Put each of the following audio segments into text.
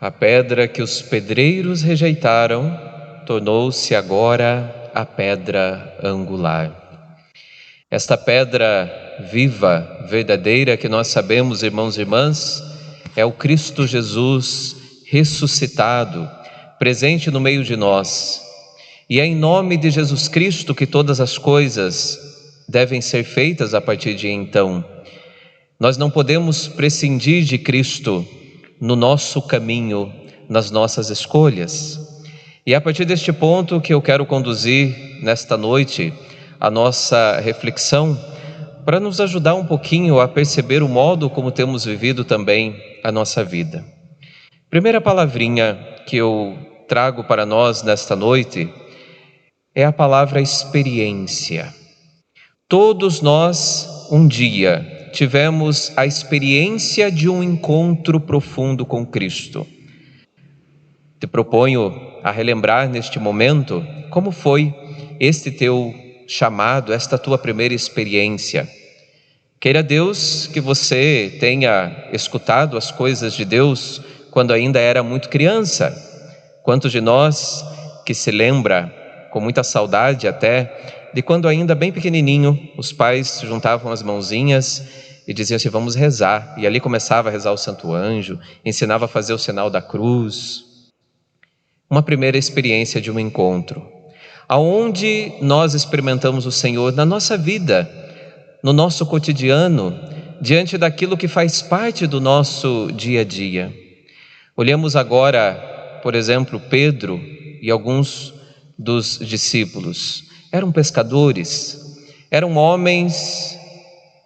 A pedra que os pedreiros rejeitaram tornou-se agora a pedra angular. Esta pedra viva, verdadeira, que nós sabemos, irmãos e irmãs, é o Cristo Jesus ressuscitado, presente no meio de nós. E é em nome de Jesus Cristo que todas as coisas devem ser feitas a partir de então. Nós não podemos prescindir de Cristo no nosso caminho, nas nossas escolhas. E é a partir deste ponto que eu quero conduzir nesta noite a nossa reflexão, para nos ajudar um pouquinho a perceber o modo como temos vivido também a nossa vida. Primeira palavrinha que eu trago para nós nesta noite é a palavra experiência. Todos nós, um dia, tivemos a experiência de um encontro profundo com Cristo. Te proponho a relembrar neste momento como foi este teu chamado, esta tua primeira experiência. Queira Deus que você tenha escutado as coisas de Deus quando ainda era muito criança. Quantos de nós que se lembra, com muita saudade até, de quando ainda bem pequenininho, os pais juntavam as mãozinhas e diziam assim, vamos rezar. E ali começava a rezar o Santo Anjo, ensinava a fazer o sinal da cruz. Uma primeira experiência de um encontro, aonde nós experimentamos o Senhor na nossa vida, no nosso cotidiano, diante daquilo que faz parte do nosso dia a dia. Olhamos agora, por exemplo, Pedro e alguns dos discípulos. Eram pescadores, eram homens,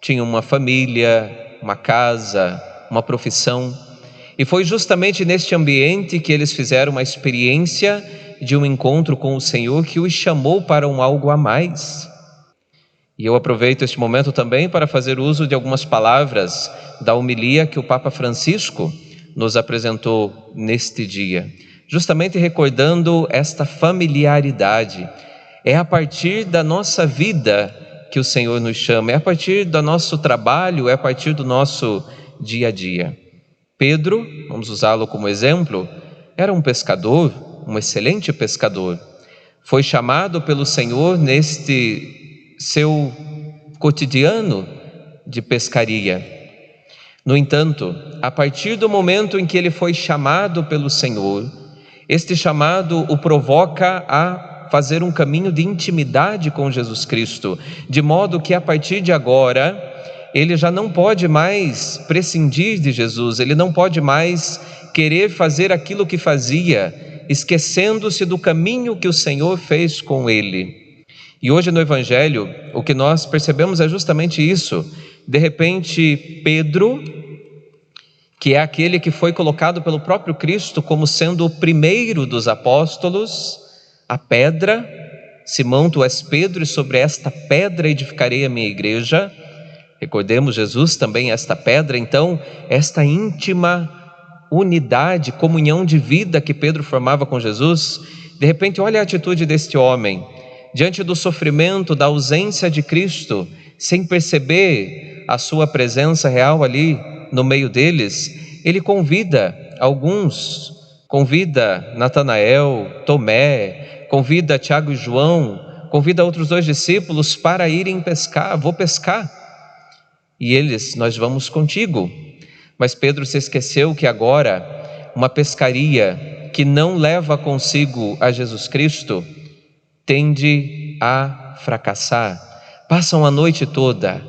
tinham uma família, uma casa, uma profissão. E foi justamente neste ambiente que eles fizeram uma experiência de um encontro com o Senhor que os chamou para um algo a mais. E eu aproveito este momento também para fazer uso de algumas palavras da homilia que o Papa Francisco nos apresentou neste dia, justamente recordando esta familiaridade. É a partir da nossa vida que o Senhor nos chama, é a partir do nosso trabalho, é a partir do nosso dia a dia. Pedro, vamos usá-lo como exemplo, era um pescador, um excelente pescador. Foi chamado pelo Senhor neste seu cotidiano de pescaria. No entanto, a partir do momento em que ele foi chamado pelo Senhor, este chamado o provoca a fazer um caminho de intimidade com Jesus Cristo, de modo que a partir de agora ele já não pode mais prescindir de Jesus, ele não pode mais querer fazer aquilo que fazia, esquecendo-se do caminho que o Senhor fez com ele. E hoje no Evangelho, o que nós percebemos é justamente isso. De repente, Pedro, que é aquele que foi colocado pelo próprio Cristo como sendo o primeiro dos apóstolos, a pedra, Simão, tu és Pedro, e sobre esta pedra edificarei a minha igreja. Recordemos Jesus também esta pedra, então, esta íntima unidade, comunhão de vida que Pedro formava com Jesus. De repente, olha a atitude deste homem, diante do sofrimento, da ausência de Cristo, sem perceber a sua presença real ali no meio deles, ele convida alguns, convida Natanael, Tomé, convida Tiago e João, convida outros 2 discípulos para irem pescar. Vou pescar. E eles, nós vamos contigo. Mas Pedro se esqueceu que agora uma pescaria que não leva consigo a Jesus Cristo tende a fracassar. Passam a noite toda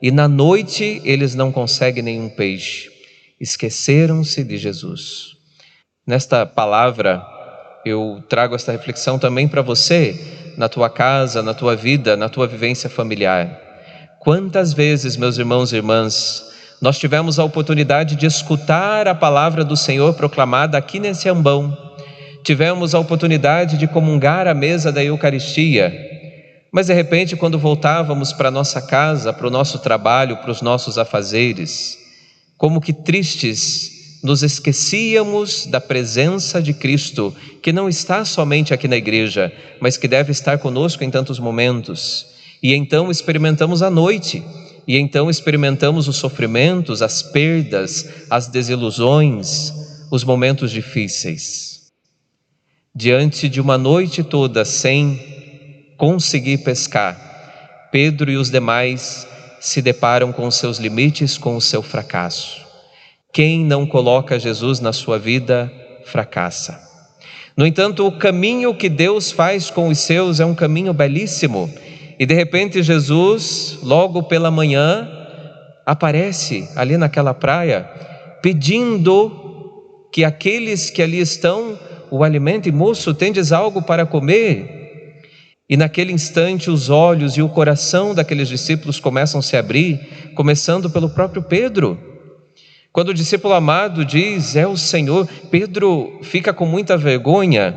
e na noite eles não conseguem nenhum peixe. Esqueceram-se de Jesus. Nesta palavra eu trago esta reflexão também para você, na tua casa, na tua vida, na tua vivência familiar. Quantas vezes, meus irmãos e irmãs, nós tivemos a oportunidade de escutar a palavra do Senhor proclamada aqui nesse ambão. Tivemos a oportunidade de comungar à mesa da Eucaristia. Mas de repente, quando voltávamos para a nossa casa, para o nosso trabalho, para os nossos afazeres, como que tristes, nos esquecíamos da presença de Cristo, que não está somente aqui na igreja, mas que deve estar conosco em tantos momentos. E então experimentamos a noite, e então experimentamos os sofrimentos, as perdas, as desilusões, os momentos difíceis. Diante de uma noite toda sem conseguir pescar, Pedro e os demais se deparam com os seus limites, com o seu fracasso. Quem não coloca Jesus na sua vida, fracassa. No entanto, o caminho que Deus faz com os seus é um caminho belíssimo. E de repente Jesus, logo pela manhã, aparece ali naquela praia, pedindo que aqueles que ali estão o alimentem. Moço, tendes algo para comer? E naquele instante os olhos e o coração daqueles discípulos começam a se abrir, começando pelo próprio Pedro. Quando o discípulo amado diz, é o Senhor, Pedro fica com muita vergonha,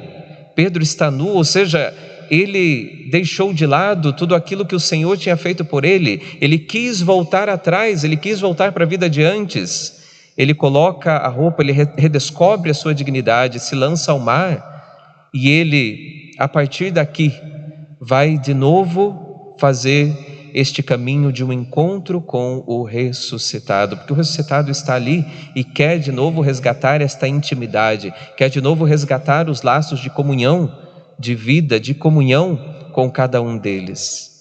Pedro está nu, ou seja, ele deixou de lado tudo aquilo que o Senhor tinha feito por ele quis voltar atrás, ele quis voltar para a vida de antes. Ele coloca a roupa, ele redescobre a sua dignidade, se lança ao mar, e ele, a partir daqui, vai de novo fazer este caminho de um encontro com o ressuscitado, porque o ressuscitado está ali e quer de novo resgatar esta intimidade, quer de novo resgatar os laços de comunhão, de vida, de comunhão com cada um deles.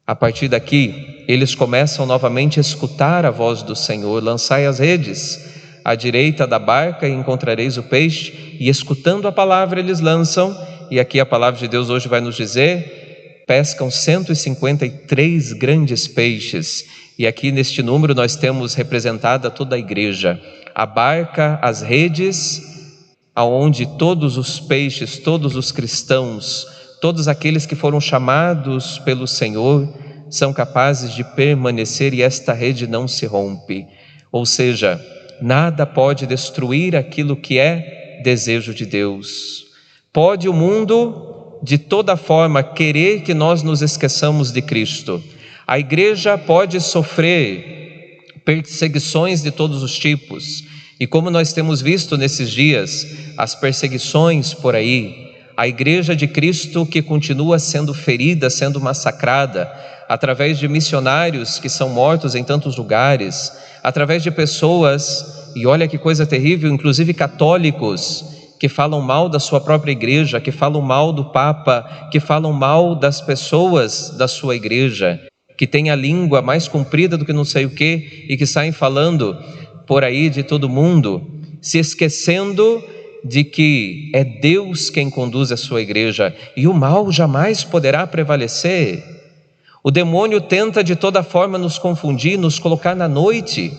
A partir daqui, eles começam novamente a escutar a voz do Senhor: lançai as redes à direita da barca e encontrareis o peixe. E escutando a palavra eles lançam, e aqui a palavra de Deus hoje vai nos dizer, pescam 153 grandes peixes. E aqui neste número nós temos representada toda a igreja, a barca, as redes, aonde todos os peixes, todos os cristãos, todos aqueles que foram chamados pelo Senhor são capazes de permanecer, e esta rede não se rompe. Ou seja, nada pode destruir aquilo que é desejo de Deus. Pode o mundo de toda forma querer que nós nos esqueçamos de Cristo. A igreja pode sofrer perseguições de todos os tipos, e como nós temos visto nesses dias, as perseguições por aí, a igreja de Cristo que continua sendo ferida, sendo massacrada, através de missionários que são mortos em tantos lugares, através de pessoas, e olha que coisa terrível, inclusive católicos, que falam mal da sua própria igreja, que falam mal do Papa, que falam mal das pessoas da sua igreja, que tem a língua mais comprida do que não sei o que, e que saem falando por aí de todo mundo, se esquecendo de que é Deus quem conduz a sua igreja, e o mal jamais poderá prevalecer. O demônio tenta de toda forma nos confundir, nos colocar na noite.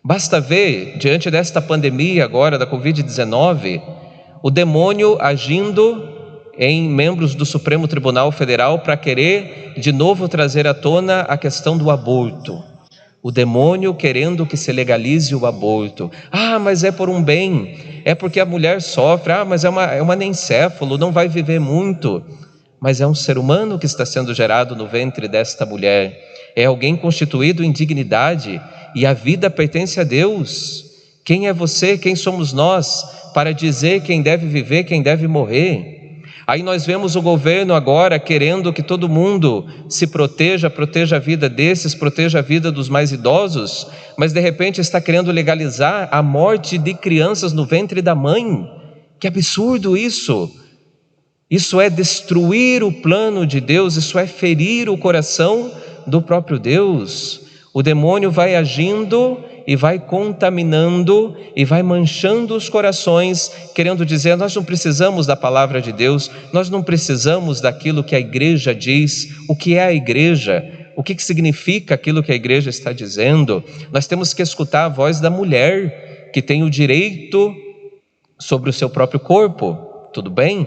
Basta ver, diante desta pandemia agora da Covid-19, o demônio agindo em membros do Supremo Tribunal Federal para querer de novo trazer à tona a questão do aborto. O demônio querendo que se legalize o aborto. Ah, mas é por um bem, é porque a mulher sofre, mas é uma anencéfalo, não vai viver muito. Mas é um ser humano que está sendo gerado no ventre desta mulher. É alguém constituído em dignidade, e a vida pertence a Deus. Quem é você, quem somos nós para dizer quem deve viver, quem deve morrer? Aí nós vemos o governo agora querendo que todo mundo se proteja a vida desses, proteja a vida dos mais idosos, mas de repente está querendo legalizar a morte de crianças no ventre da mãe. Que absurdo isso! Isso é destruir o plano de Deus, isso é ferir o coração do próprio Deus. O demônio vai agindo e vai contaminando e vai manchando os corações, querendo dizer, nós não precisamos da palavra de Deus, nós não precisamos daquilo que a igreja diz. O que é a igreja? O que significa aquilo que a igreja está dizendo? Nós temos que escutar a voz da mulher, que tem o direito sobre o seu próprio corpo, tudo bem?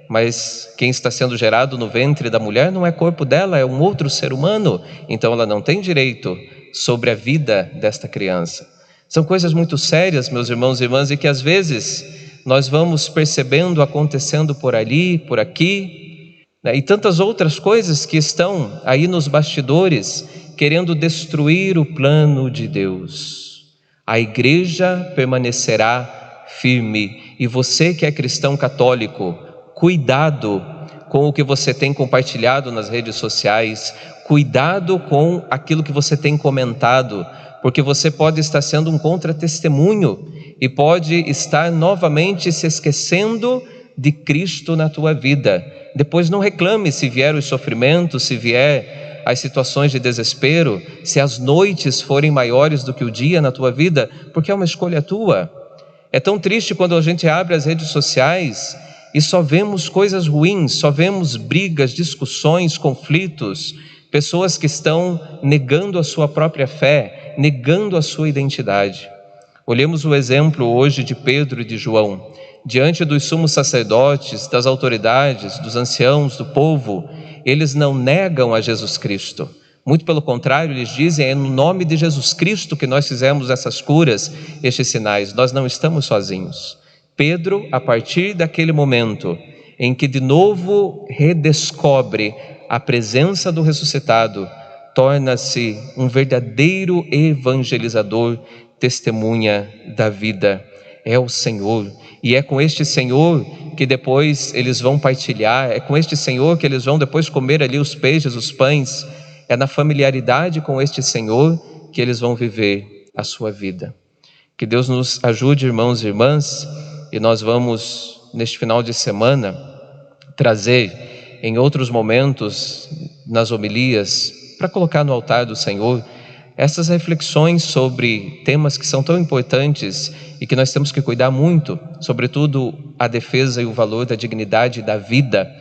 Mas quem está sendo gerado no ventre da mulher não é corpo dela, é um outro ser humano, então ela não tem direito sobre a vida desta criança. São coisas muito sérias, meus irmãos e irmãs, e que às vezes nós vamos percebendo acontecendo por ali, por aqui, né? E tantas outras coisas que estão aí nos bastidores, querendo destruir o plano de Deus. A igreja permanecerá firme, e você que é cristão católico, cuidado com o que você tem compartilhado nas redes sociais, cuidado com aquilo que você tem comentado, porque você pode estar sendo um contra-testemunho e pode estar novamente se esquecendo de Cristo na tua vida. Depois não reclame se vier os sofrimentos, se vier as situações de desespero, se as noites forem maiores do que o dia na tua vida, porque é uma escolha tua. É tão triste quando a gente abre as redes sociais e só vemos coisas ruins, só vemos brigas, discussões, conflitos, pessoas que estão negando a sua própria fé, negando a sua identidade. Olhemos o exemplo hoje de Pedro e de João. Diante dos sumos sacerdotes, das autoridades, dos anciãos, do povo, eles não negam a Jesus Cristo. Muito pelo contrário, eles dizem: é no nome de Jesus Cristo que nós fizemos essas curas, estes sinais, nós não estamos sozinhos. Pedro, a partir daquele momento em que de novo redescobre a presença do ressuscitado, torna-se um verdadeiro evangelizador, testemunha da vida. É o Senhor, e é com este Senhor que depois eles vão partilhar, é com este Senhor que eles vão depois comer ali os peixes, os pães. É na familiaridade com este Senhor que eles vão viver a sua vida. Que Deus nos ajude, irmãos e irmãs, e nós vamos, neste final de semana, trazer em outros momentos, nas homilias, para colocar no altar do Senhor, essas reflexões sobre temas que são tão importantes e que nós temos que cuidar muito, sobretudo a defesa e o valor da dignidade da vida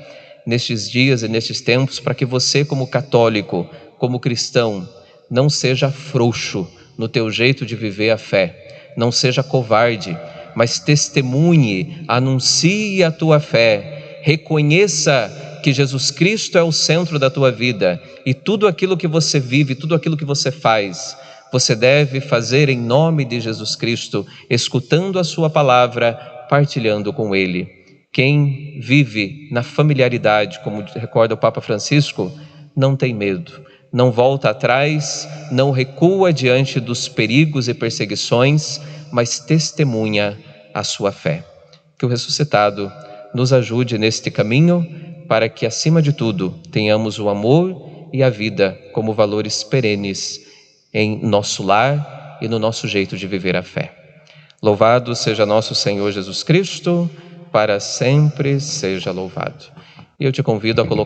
nestes dias e nestes tempos, para que você, como católico, como cristão, não seja frouxo no teu jeito de viver a fé, não seja covarde, mas testemunhe, anuncie a tua fé, reconheça que Jesus Cristo é o centro da tua vida e tudo aquilo que você vive, tudo aquilo que você faz, você deve fazer em nome de Jesus Cristo, escutando a sua palavra, partilhando com Ele. Quem vive na familiaridade, como recorda o Papa Francisco, não tem medo, não volta atrás, não recua diante dos perigos e perseguições, mas testemunha a sua fé. Que o ressuscitado nos ajude neste caminho, para que, acima de tudo, tenhamos o amor e a vida como valores perenes em nosso lar e no nosso jeito de viver a fé. Louvado seja nosso Senhor Jesus Cristo, para sempre seja louvado. E eu te convido a colocar